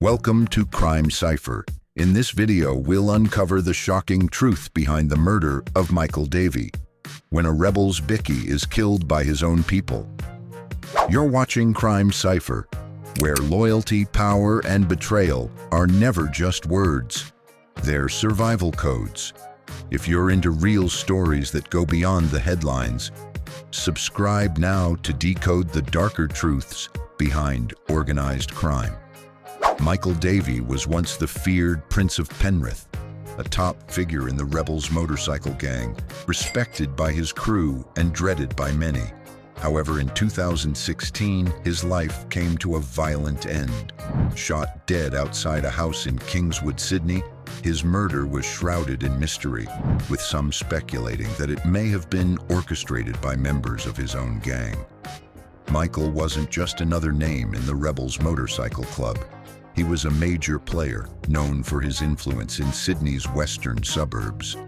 Welcome to Crime Cipher. In this video, we'll uncover the shocking truth behind the murder of Michael Davyy, when a rebel's Bikie is killed by his own people. You're watching Crime Cipher, where loyalty, power, and betrayal are never just words. They're survival codes. If you're into real stories that go beyond the headlines, subscribe now to decode the darker truths behind organized crime. Michael Davyy was once the feared Prince of Penrith, a top figure in the rebels' motorcycle gang, respected by his crew and dreaded by many. However, in 2016, his life came to a violent end. Shot dead outside a house in Kingswood, Sydney, his murder was shrouded in mystery, with some speculating that it may have been orchestrated by members of his own gang. Michael wasn't just another name in the rebels' motorcycle club. He was a major player, known for his influence in Sydney's western suburbs.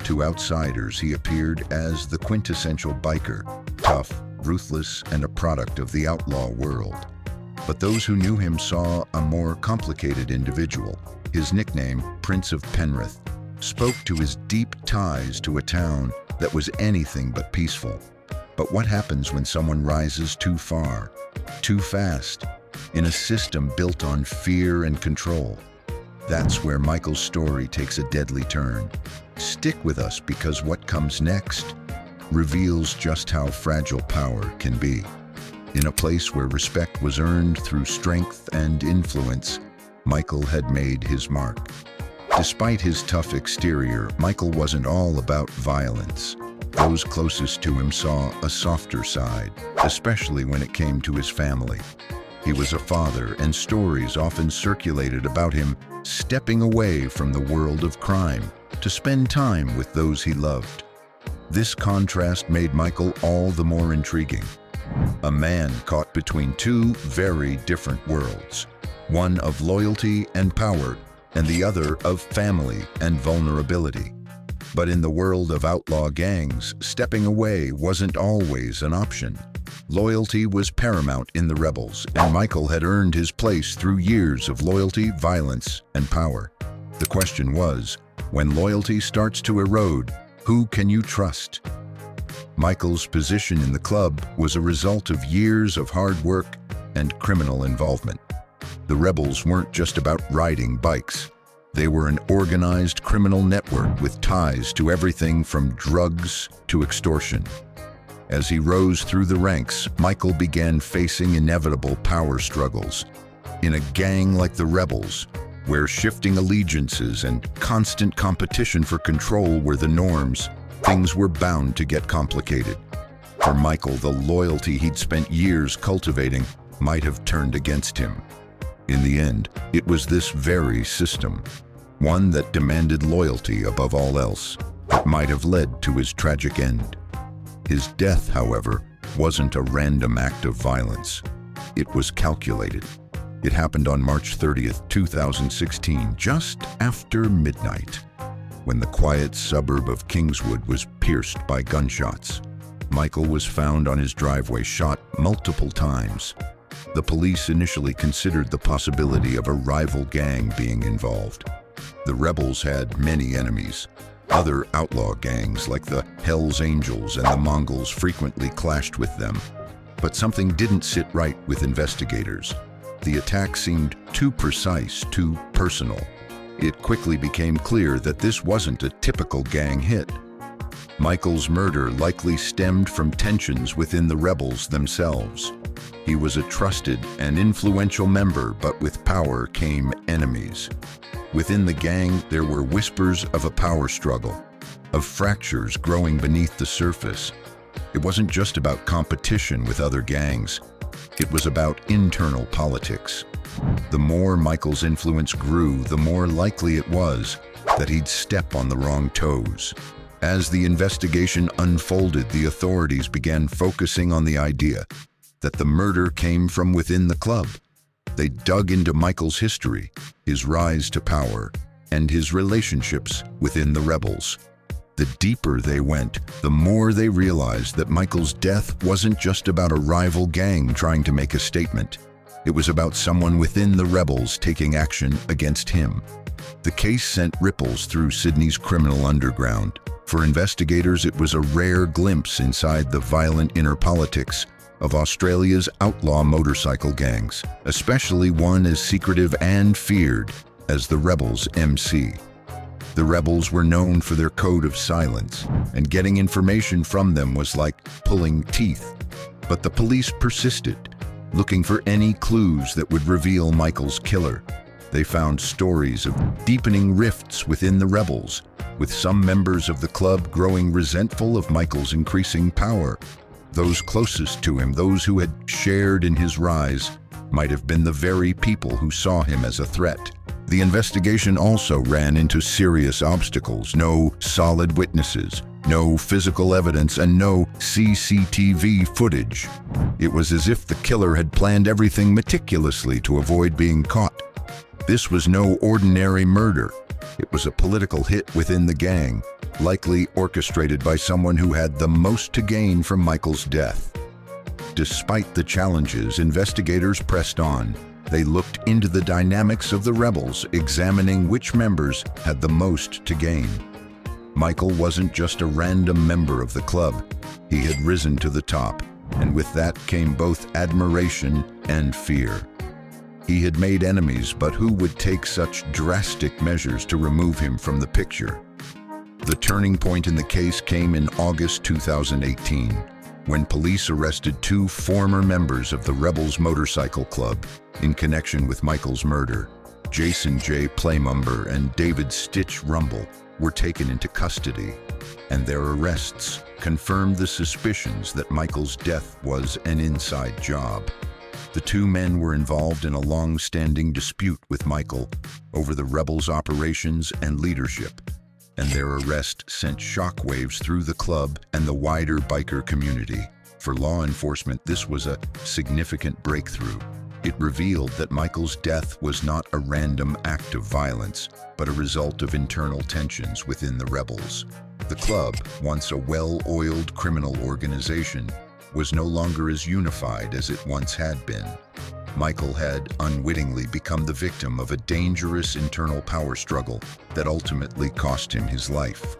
To outsiders, he appeared as the quintessential biker, tough, ruthless, and a product of the outlaw world. But those who knew him saw a more complicated individual. His nickname, Prince of Penrith, spoke to his deep ties to a town that was anything but peaceful. But what happens when someone rises too far, too fast, in a system built on fear and control? That's where Michael's story takes a deadly turn. Stick with us, because what comes next reveals just how fragile power can be. In a place where respect was earned through strength and influence, Michael had made his mark. Despite his tough exterior, Michael wasn't all about violence. Those closest to him saw a softer side, especially when it came to his family. He was a father, and stories often circulated about him stepping away from the world of crime to spend time with those he loved. This contrast made Michael all the more intriguing. A man caught between two very different worlds, one of loyalty and power, and the other of family and vulnerability. But in the world of outlaw gangs, stepping away wasn't always an option. Loyalty was paramount in the rebels, and Michael had earned his place through years of loyalty, violence, and power. The question was, when loyalty starts to erode, who can you trust? Michael's position in the club was a result of years of hard work and criminal involvement. The rebels weren't just about riding bikes. They were an organized criminal network with ties to everything from drugs to extortion. As he rose through the ranks, Michael began facing inevitable power struggles. In a gang like the rebels, where shifting allegiances and constant competition for control were the norms, things were bound to get complicated. For Michael, the loyalty he'd spent years cultivating might have turned against him. In the end, it was this very system, one that demanded loyalty above all else, that might have led to his tragic end. His death, however, wasn't a random act of violence. It was calculated. It happened on March 30th, 2016, just after midnight, when the quiet suburb of Kingswood was pierced by gunshots. Michael was found on his driveway, shot multiple times. The police initially considered the possibility of a rival gang being involved. The rebels had many enemies. Other outlaw gangs like the Hells Angels and the Mongols frequently clashed with them. But something didn't sit right with investigators. The attack seemed too precise, too personal. It quickly became clear that this wasn't a typical gang hit. Michael's murder likely stemmed from tensions within the rebels themselves. He was a trusted and influential member, but with power came enemies. Within the gang, there were whispers of a power struggle, of fractures growing beneath the surface. It wasn't just about competition with other gangs. It was about internal politics. The more Michael's influence grew, the more likely it was that he'd step on the wrong toes. As the investigation unfolded, the authorities began focusing on the idea that the murder came from within the club. They dug into Michael's history, his rise to power, and his relationships within the rebels. The deeper they went, the more they realized that Michael's death wasn't just about a rival gang trying to make a statement. It was about someone within the rebels taking action against him. The case sent ripples through Sydney's criminal underground. For investigators, it was a rare glimpse inside the violent inner politics of Australia's outlaw motorcycle gangs, especially one as secretive and feared as the Rebels MC. The Rebels were known for their code of silence, and getting information from them was like pulling teeth. But the police persisted, looking for any clues that would reveal Michael's killer. They found stories of deepening rifts within the Rebels, with some members of the club growing resentful of Michael's increasing power. Those closest to him, those who had shared in his rise, might have been the very people who saw him as a threat. The investigation also ran into serious obstacles: no solid witnesses, no physical evidence, and no CCTV footage. It was as if the killer had planned everything meticulously to avoid being caught. This was no ordinary murder. It was a political hit within the gang, likely orchestrated by someone who had the most to gain from Michael's death. Despite the challenges, investigators pressed on. They looked into the dynamics of the Rebels, examining which members had the most to gain. Michael wasn't just a random member of the club. He had risen to the top, and with that came both admiration and fear. He had made enemies, but who would take such drastic measures to remove him from the picture? The turning point in the case came in August 2018, when police arrested two former members of the Rebels Motorcycle Club in connection with Michael's murder. Jason J. Playmumber and David Stitch Rumble were taken into custody, and their arrests confirmed the suspicions that Michael's death was an inside job. The two men were involved in a long-standing dispute with Michael over the Rebels' operations and leadership, and their arrest sent shockwaves through the club and the wider biker community. For law enforcement, this was a significant breakthrough. It revealed that Michael's death was not a random act of violence, but a result of internal tensions within the Rebels. The club, once a well-oiled criminal organization, was no longer as unified as it once had been. Michael had unwittingly become the victim of a dangerous internal power struggle that ultimately cost him his life.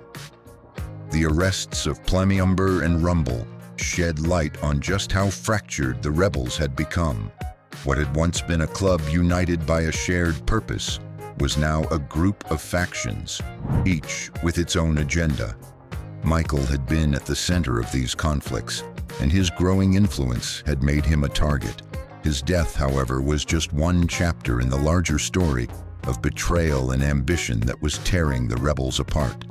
The arrests of Playmumber and Rumble shed light on just how fractured the Rebels had become. What had once been a club united by a shared purpose was now a group of factions, each with its own agenda. Michael had been at the center of these conflicts, and his growing influence had made him a target. His death, however, was just one chapter in the larger story of betrayal and ambition that was tearing the Rebels apart.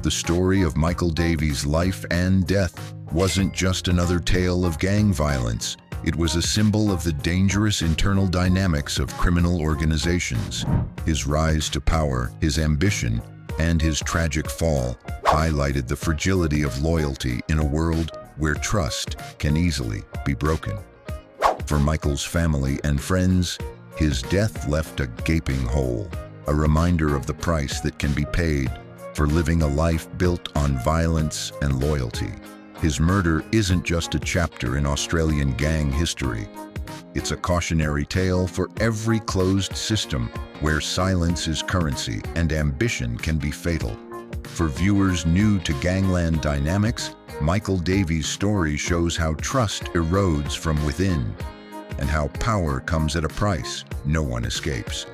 The story of Michael Davy's life and death wasn't just another tale of gang violence. It was a symbol of the dangerous internal dynamics of criminal organizations. His rise to power, his ambition, and his tragic fall highlighted the fragility of loyalty in a world where trust can easily be broken. For Michael's family and friends, his death left a gaping hole, a reminder of the price that can be paid for living a life built on violence and loyalty. His murder isn't just a chapter in Australian gang history. It's a cautionary tale for every closed system where silence is currency and ambition can be fatal. For viewers new to gangland dynamics, Michael Davy's story shows how trust erodes from within and how power comes at a price no one escapes.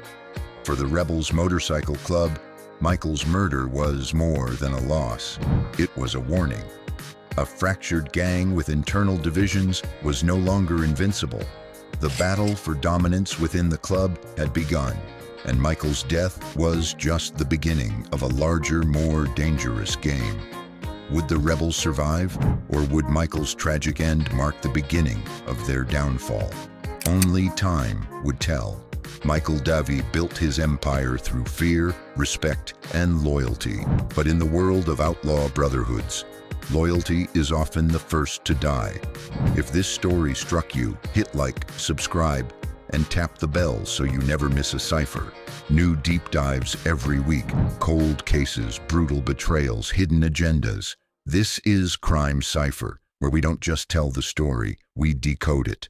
For the Rebels Motorcycle Club, Michael's murder was more than a loss. It was a warning. A fractured gang with internal divisions was no longer invincible. The battle for dominance within the club had begun, and Michael's death was just the beginning of a larger, more dangerous game. Would the Rebels survive, or would Michael's tragic end mark the beginning of their downfall? Only time would tell. Michael Davyy built his empire through fear, respect, and loyalty. But in the world of outlaw brotherhoods, loyalty is often the first to die. If this story struck you, hit like, subscribe, and tap the bell so you never miss a cipher. New deep dives every week, cold cases, brutal betrayals, hidden agendas. This is Crime Cipher, where we don't just tell the story, we decode it.